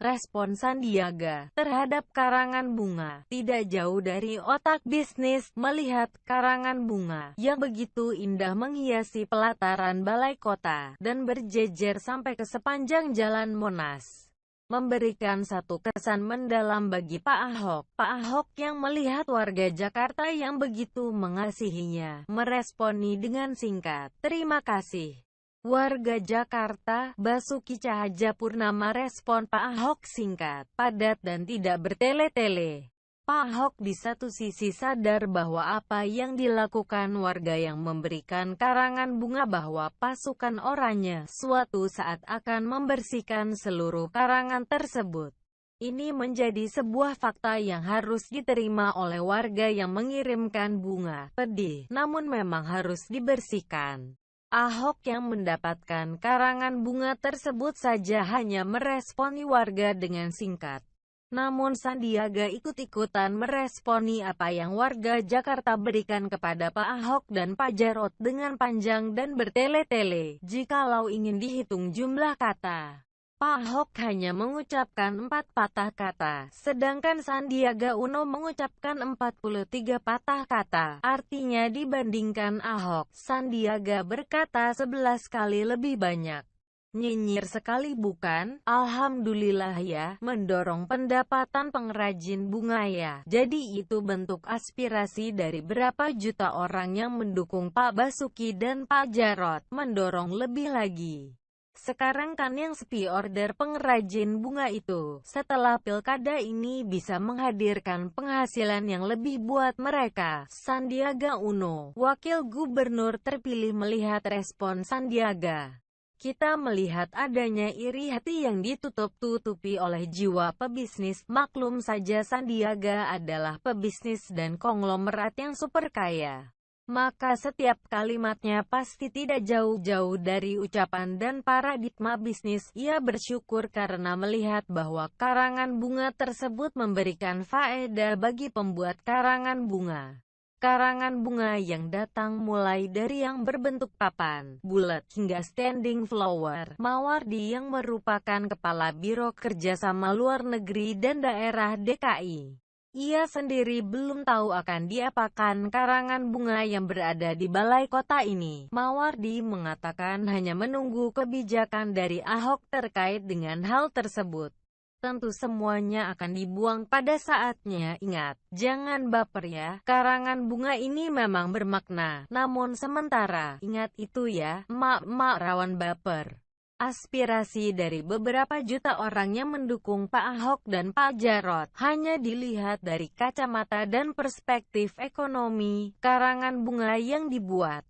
Respon Sandiaga terhadap karangan bunga tidak jauh dari otak bisnis. Melihat karangan bunga yang begitu indah menghiasi pelataran balai kota dan berjejer sampai ke sepanjang jalan Monas, memberikan satu kesan mendalam bagi Pak Ahok. Pak Ahok yang melihat warga Jakarta yang begitu mengasihinya, meresponi dengan singkat, "Terima kasih, warga Jakarta." Basuki Cahayapurnama respon Pak Ahok singkat, padat dan tidak bertele-tele. Pak Ahok di satu sisi sadar bahwa apa yang dilakukan warga yang memberikan karangan bunga bahwa pasukan oranye suatu saat akan membersihkan seluruh karangan tersebut. Ini menjadi sebuah fakta yang harus diterima oleh warga yang mengirimkan bunga. Pedih, namun memang harus dibersihkan. Ahok yang mendapatkan karangan bunga tersebut saja hanya meresponi warga dengan singkat. Namun Sandiaga ikut-ikutan meresponi apa yang warga Jakarta berikan kepada Pak Ahok dan Pak Jarot dengan panjang dan bertele-tele. Jikalau ingin dihitung jumlah kata, Pak Ahok hanya mengucapkan 4 patah kata, sedangkan Sandiaga Uno mengucapkan 43 patah kata. Artinya dibandingkan Ahok, Sandiaga berkata 11 kali lebih banyak. Nyinyir sekali bukan? Alhamdulillah ya, mendorong pendapatan pengrajin bunga ya. Jadi itu bentuk aspirasi dari berapa juta orang yang mendukung Pak Basuki dan Pak Jarot, mendorong lebih lagi. Sekarang kan yang sepi order pengrajin bunga itu, setelah pilkada ini bisa menghadirkan penghasilan yang lebih buat mereka. Sandiaga Uno, Wakil Gubernur terpilih melihat respon Sandiaga. Kita melihat adanya iri hati yang ditutup-tutupi oleh jiwa pebisnis. Maklum saja Sandiaga adalah pebisnis dan konglomerat yang super kaya. Maka setiap kalimatnya pasti tidak jauh-jauh dari ucapan dan paradigma bisnis. Ia bersyukur karena melihat bahwa karangan bunga tersebut memberikan faedah bagi pembuat karangan bunga. Karangan bunga yang datang mulai dari yang berbentuk papan, bulat, hingga standing flower. Mawardi yang merupakan Kepala Biro Kerjasama Luar Negeri dan Daerah DKI. Ia sendiri belum tahu akan diapakan karangan bunga yang berada di balai kota ini. Mawardi mengatakan hanya menunggu kebijakan dari Ahok terkait dengan hal tersebut. Tentu semuanya akan dibuang pada saatnya. Ingat, jangan baper ya, karangan bunga ini memang bermakna. Namun sementara, ingat itu ya, emak-emak rawan baper. Aspirasi dari beberapa juta orang yang mendukung Pak Ahok dan Pak Jarot hanya dilihat dari kacamata dan perspektif ekonomi. Karangan bunga yang dibuat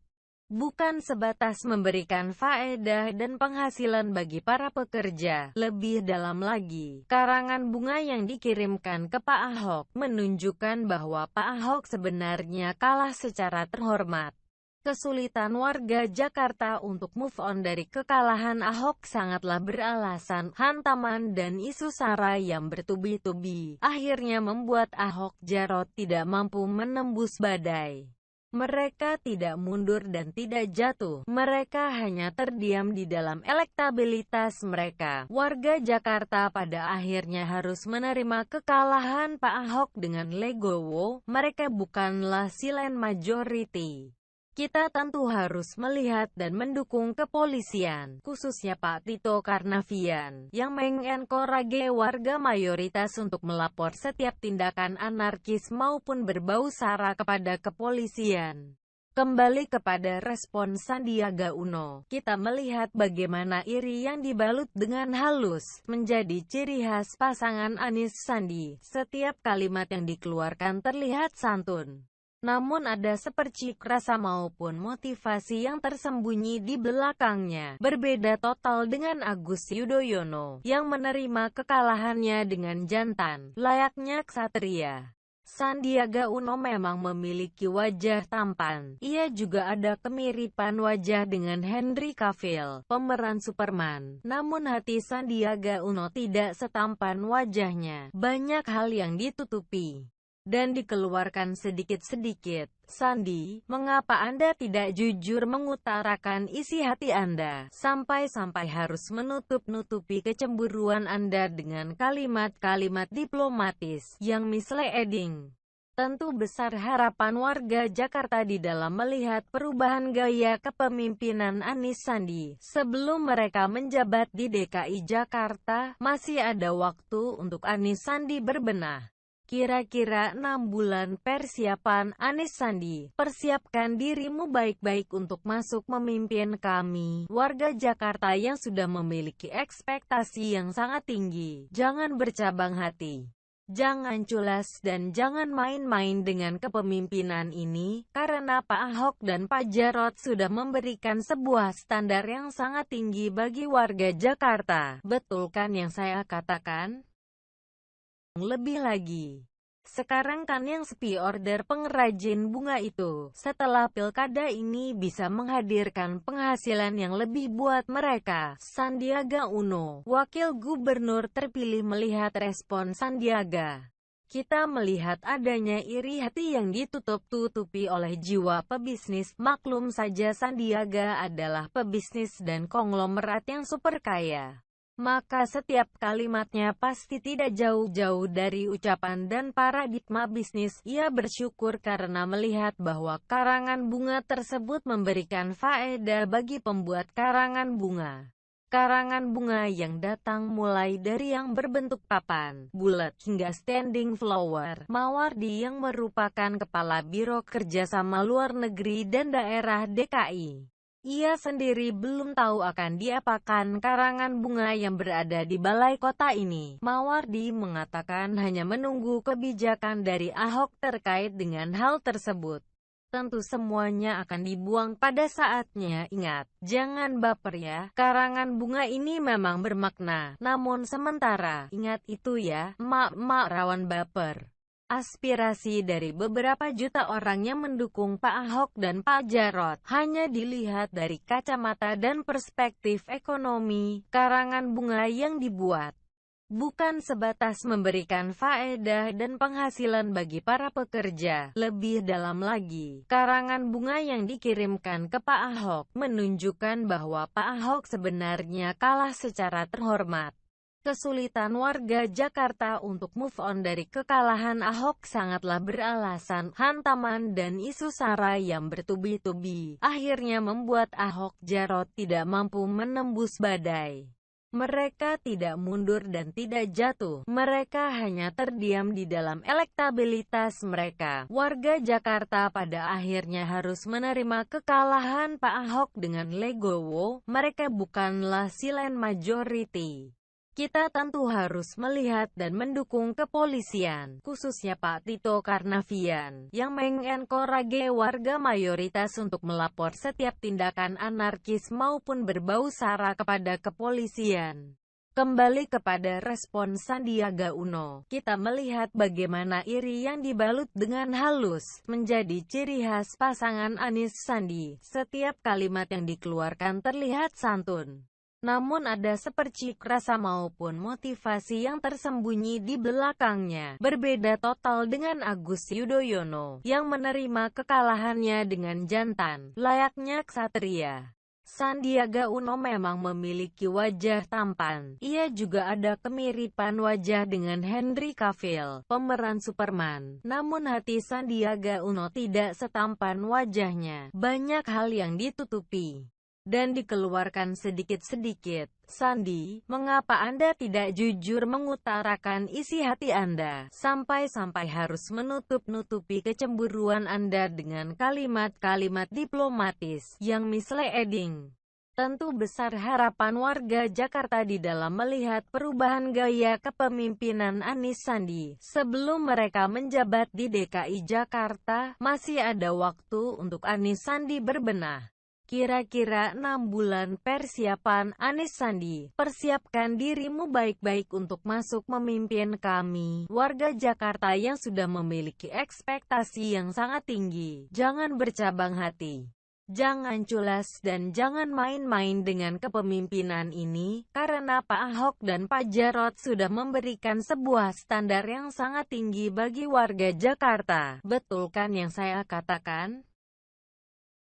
bukan sebatas memberikan faedah dan penghasilan bagi para pekerja. Lebih dalam lagi, karangan bunga yang dikirimkan ke Pak Ahok menunjukkan bahwa Pak Ahok sebenarnya kalah secara terhormat. Kesulitan warga Jakarta untuk move on dari kekalahan Ahok sangatlah beralasan. Hantaman dan isu SARA yang bertubi-tubi akhirnya membuat Ahok Jarot tidak mampu menembus badai. Mereka tidak mundur dan tidak jatuh. Mereka hanya terdiam di dalam elektabilitas mereka. Warga Jakarta pada akhirnya harus menerima kekalahan Pak Ahok dengan legowo. Mereka bukanlah silent majority. Kita tentu harus melihat dan mendukung kepolisian, khususnya Pak Tito Karnavian, yang mengencourage warga mayoritas untuk melapor setiap tindakan anarkis maupun berbau SARA kepada kepolisian. Kembali kepada respon Sandiaga Uno, kita melihat bagaimana iri yang dibalut dengan halus menjadi ciri khas pasangan Anies Sandi. Setiap kalimat yang dikeluarkan terlihat santun. Namun ada sepercik rasa maupun motivasi yang tersembunyi di belakangnya. Berbeda total dengan Agus Yudhoyono, yang menerima kekalahannya dengan jantan, layaknya ksatria. Sandiaga Uno memang memiliki wajah tampan. Ia juga ada kemiripan wajah dengan Henry Cavill, pemeran Superman. Namun hati Sandiaga Uno tidak setampan wajahnya. Banyak hal yang ditutupi. dan dikeluarkan sedikit-sedikit. Sandi, mengapa Anda tidak jujur mengutarakan isi hati Anda, sampai-sampai harus menutup-nutupi kecemburuan Anda dengan kalimat-kalimat diplomatis yang misleading? Tentu besar harapan warga Jakarta di dalam melihat perubahan gaya kepemimpinan Anies Sandi. Sebelum mereka menjabat di DKI Jakarta, masih ada waktu untuk Anies Sandi berbenah. Kira-kira 6 bulan persiapan. Anies Sandi, persiapkan dirimu baik-baik untuk masuk memimpin kami. Warga Jakarta yang sudah memiliki ekspektasi yang sangat tinggi, jangan bercabang hati. Jangan culas dan jangan main-main dengan kepemimpinan ini, karena Pak Ahok dan Pak Jarot sudah memberikan sebuah standar yang sangat tinggi bagi warga Jakarta. Betul kan yang saya katakan? Lebih lagi, sekarang kan yang sepi order pengrajin bunga itu, setelah pilkada ini bisa menghadirkan penghasilan yang lebih buat mereka. Sandiaga Uno, Wakil Gubernur terpilih, melihat respon Sandiaga. Kita melihat adanya iri hati yang ditutup-tutupi oleh jiwa pebisnis. Maklum saja Sandiaga adalah pebisnis dan konglomerat yang super kaya. Maka setiap kalimatnya pasti tidak jauh-jauh dari ucapan dan paradigma bisnis. Ia bersyukur karena melihat bahwa karangan bunga tersebut memberikan faedah bagi pembuat karangan bunga. Karangan bunga yang datang mulai dari yang berbentuk papan, bulat, hingga standing flower. Mawardi yang merupakan Kepala Biro Kerjasama Luar Negeri dan Daerah DKI. Ia sendiri belum tahu akan diapakan karangan bunga yang berada di balai kota ini. Mawardi mengatakan hanya menunggu kebijakan dari Ahok terkait dengan hal tersebut. Tentu semuanya akan dibuang pada saatnya. Ingat, jangan baper ya, karangan bunga ini memang bermakna. Namun sementara, ingat itu ya, emak-emak rawan baper. Aspirasi dari beberapa juta orang yang mendukung Pak Ahok dan Pak Jarot hanya dilihat dari kacamata dan perspektif ekonomi. Karangan bunga yang dibuat bukan sebatas memberikan faedah dan penghasilan bagi para pekerja. Lebih dalam lagi, karangan bunga yang dikirimkan ke Pak Ahok menunjukkan bahwa Pak Ahok sebenarnya kalah secara terhormat. Kesulitan warga Jakarta untuk move on dari kekalahan Ahok sangatlah beralasan. Hantaman dan isu SARA yang bertubi-tubi akhirnya membuat Ahok Jarot tidak mampu menembus badai. Mereka tidak mundur dan tidak jatuh. Mereka hanya terdiam di dalam elektabilitas mereka. Warga Jakarta pada akhirnya harus menerima kekalahan Pak Ahok dengan legowo. Mereka bukanlah silent majority. Kita tentu harus melihat dan mendukung kepolisian, khususnya Pak Tito Karnavian, yang mengencourage warga mayoritas untuk melapor setiap tindakan anarkis maupun berbau SARA kepada kepolisian. Kembali kepada respon Sandiaga Uno, kita melihat bagaimana iri yang dibalut dengan halus menjadi ciri khas pasangan Anies Sandi. Setiap kalimat yang dikeluarkan terlihat santun. Namun ada sepercik rasa maupun motivasi yang tersembunyi di belakangnya. Berbeda total dengan Agus Yudhoyono, yang menerima kekalahannya dengan jantan, layaknya ksatria. Sandiaga Uno memang memiliki wajah tampan. Ia juga ada kemiripan wajah dengan Henry Cavill, pemeran Superman. Namun hati Sandiaga Uno tidak setampan wajahnya. Banyak hal yang ditutupi dan dikeluarkan sedikit-sedikit. Sandi, mengapa Anda tidak jujur mengutarakan isi hati Anda, sampai-sampai harus menutup-nutupi kecemburuan Anda dengan kalimat-kalimat diplomatis yang misleading? Tentu besar harapan warga Jakarta di dalam melihat perubahan gaya kepemimpinan Anies Sandi. Sebelum mereka menjabat di DKI Jakarta, masih ada waktu untuk Anies Sandi berbenah. Kira-kira 6 bulan persiapan. Anies Sandi, persiapkan dirimu baik-baik untuk masuk memimpin kami. Warga Jakarta yang sudah memiliki ekspektasi yang sangat tinggi, jangan bercabang hati. Jangan culas dan jangan main-main dengan kepemimpinan ini, karena Pak Ahok dan Pak Jarot sudah memberikan sebuah standar yang sangat tinggi bagi warga Jakarta. Betul kan yang saya katakan?